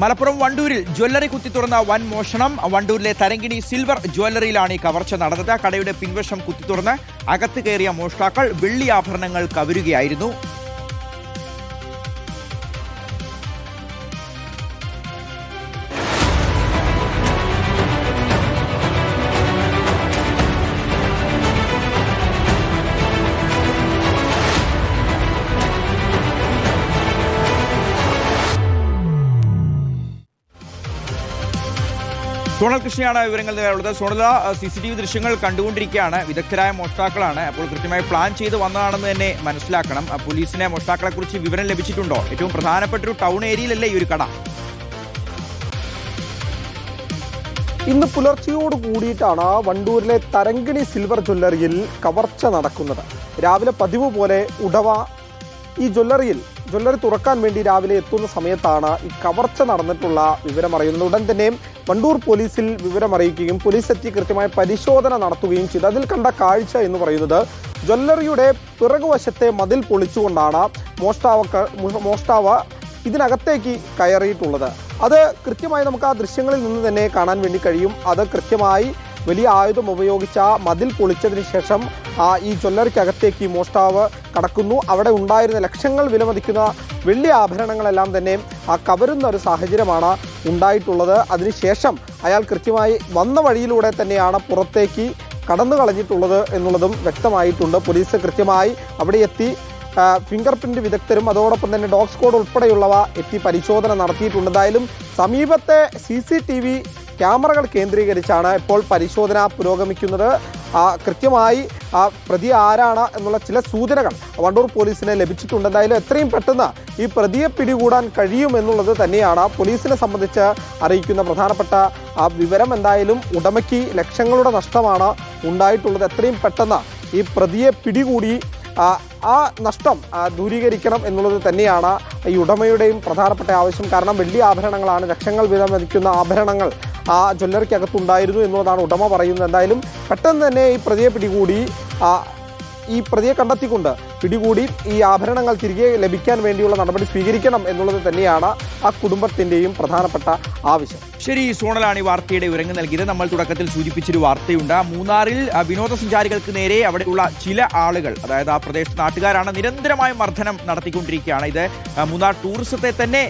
Malappuram വണ്ടൂരിൽ jewellery കുത്തി തുറന്ന വൻ മോഷണം. വണ്ടൂരിലെ തരങ്കിണി സിൽവർ ജ്വല്ലറിയിലാണ് ഈ കവർച്ച നടന്നത്. കടയുടെ പിൻവശം കുത്തി തുറന്ന് അകത്ത് കയറിയ മോഷ്ടാക്കൾ വെള്ളി ആഭരണങ്ങൾ കവരുകയായിരുന്നു. സോണൽ കൃഷ്ണയാണ് വിവരങ്ങൾ നൽകാനുള്ളത്. സോണല, CCTV ദൃശ്യങ്ങൾ കണ്ടുകൊണ്ടിരിക്കുകയാണ്. വിദഗ്ധരായ മോഷ്ടാക്കളാണ്. അപ്പോൾ കൃത്യമായി പ്ലാൻ ചെയ്ത് വന്നതാണെന്ന് തന്നെ മനസ്സിലാക്കണം. പോലീസിനെ മോഷ്ടാക്കളെ കുറിച്ച് വിവരം ലഭിച്ചിട്ടുണ്ടോ? ഏറ്റവും പ്രധാനപ്പെട്ട ഒരു ടൗൺ ഏരിയയിലല്ലേ ഈ ഒരു കട? ഇന്ന് പുലർച്ചയോട് കൂടിയിട്ടാണ് വണ്ടൂരിലെ തരങ്കിണി സിൽവർ ജ്വല്ലറിയിൽ കവർച്ച നടക്കുന്നത്. രാവിലെ പതിവ് പോലെ ഉടമ ഈ ജ്വല്ലറി തുറക്കാൻ വേണ്ടി രാവിലെ എത്തുന്ന സമയത്താണ് ഈ കവർച്ച നടന്നിട്ടുള്ള വിവരം അറിയുന്നത്. ഉടൻ തന്നെ വണ്ടൂർ പോലീസിൽ വിവരം അറിയിക്കുകയും പോലീസ് എത്തി കൃത്യമായ പരിശോധന നടത്തുകയും ചെയ്തു. അതിൽ കണ്ട കാഴ്ച എന്ന് പറയുന്നത് ജ്വല്ലറിയുടെ പിറകുവശത്തെ മതിൽ പൊളിച്ചുകൊണ്ടാണ് മോഷ്ടാവ് ഇതിനകത്തേക്ക് കയറിയിട്ടുള്ളത്. അത് കൃത്യമായി നമുക്ക് ആ ദൃശ്യങ്ങളിൽ നിന്ന് തന്നെ കാണാൻ വേണ്ടി കഴിയും. അത് കൃത്യമായി വലിയ ആയുധം ഉപയോഗിച്ച മതിൽ പൊളിച്ചതിന് ശേഷം ഈ ജ്വല്ലറിക്കകത്തേക്ക് ഈ മോഷ്ടാവ് കടക്കുന്നു. അവിടെ ഉണ്ടായിരുന്ന ലക്ഷങ്ങൾ വിലമതിക്കുന്ന വെള്ളി ആഭരണങ്ങളെല്ലാം തന്നെ കവരുന്ന ഒരു സാഹചര്യമാണ് ഉണ്ടായിട്ടുള്ളത്. അതിനുശേഷം അയാൾ കൃത്യമായി വന്ന വഴിയിലൂടെ തന്നെയാണ് പുറത്തേക്ക് കടന്നു കളഞ്ഞിട്ടുള്ളത് എന്നുള്ളതും വ്യക്തമായിട്ടുണ്ട്. പോലീസ് കൃത്യമായി അവിടെ എത്തി ഫിംഗർ പ്രിന്റ് വിദഗ്ധരും അതോടൊപ്പം തന്നെ ഡോഗ് സ്ക്വാഡ് ഉൾപ്പെടെയുള്ളവ എത്തി പരിശോധന നടത്തിയിട്ടുണ്ട്. എന്തായാലും സമീപത്തെ CCTV ക്യാമറകൾ കേന്ദ്രീകരിച്ചാണ് ഇപ്പോൾ പരിശോധന പുരോഗമിക്കുന്നത്. കൃത്യമായി പ്രതി ആരാണ് എന്നുള്ള ചില സൂചനകൾ വണ്ടൂർ പോലീസിന് ലഭിച്ചിട്ടുണ്ട്. എന്തായാലും എത്രയും പെട്ടെന്ന് ഈ പ്രതിയെ പിടികൂടാൻ കഴിയുമെന്നുള്ളത് തന്നെയാണ് പോലീസിനെ സംബന്ധിച്ച് അറിയിക്കുന്ന പ്രധാനപ്പെട്ട വിവരം. എന്തായാലും ഉടമയ്ക്ക് ലക്ഷങ്ങളുടെ നഷ്ടമാണ് ഉണ്ടായിട്ടുള്ളത്. എത്രയും പെട്ടെന്ന് ഈ പ്രതിയെ പിടികൂടി ആ നഷ്ടം ദൂരീകരിക്കണം എന്നുള്ളത് തന്നെയാണ് ഈ ഉടമയുടെയും പ്രധാനപ്പെട്ട ആവശ്യം. കാരണം വെള്ളി ആഭരണങ്ങളാണ്, ലക്ഷങ്ങൾ വിലമതിക്കുന്ന ആഭരണങ്ങൾ ആ ജ്വല്ലറിക്കകത്തുണ്ടായിരുന്നു എന്നുള്ളതാണ് ഉടമ പറയുന്നത്. എന്തായാലും പെട്ടെന്ന് തന്നെ ഈ പ്രതിയെ കണ്ടെത്തിക്കൊണ്ട് പിടികൂടി ഈ ആഭരണങ്ങൾ തിരികെ ലഭിക്കാൻ വേണ്ടിയുള്ള നടപടി സ്വീകരിക്കണം എന്നുള്ളത് തന്നെയാണ് ആ കുടുംബത്തിൻ്റെയും പ്രധാനപ്പെട്ട ആവശ്യം. ശരി, സോണലാണ് ഈ വാർത്തയുടെ വിവരങ്ങൾ നൽകിയത്. നമ്മൾ തുടക്കത്തിൽ സൂചിപ്പിച്ചൊരു വാർത്തയുണ്ട്. മൂന്നാറിൽ വിനോദസഞ്ചാരികൾക്ക് നേരെ അവിടെയുള്ള ചില ആളുകൾ, അതായത് ആ പ്രദേശത്തെ നാട്ടുകാരാണ്, നിരന്തരമായ മർദ്ദനം നടത്തിക്കൊണ്ടിരിക്കുകയാണ്. ഇത് മൂന്നാർ ടൂറിസത്തെ തന്നെ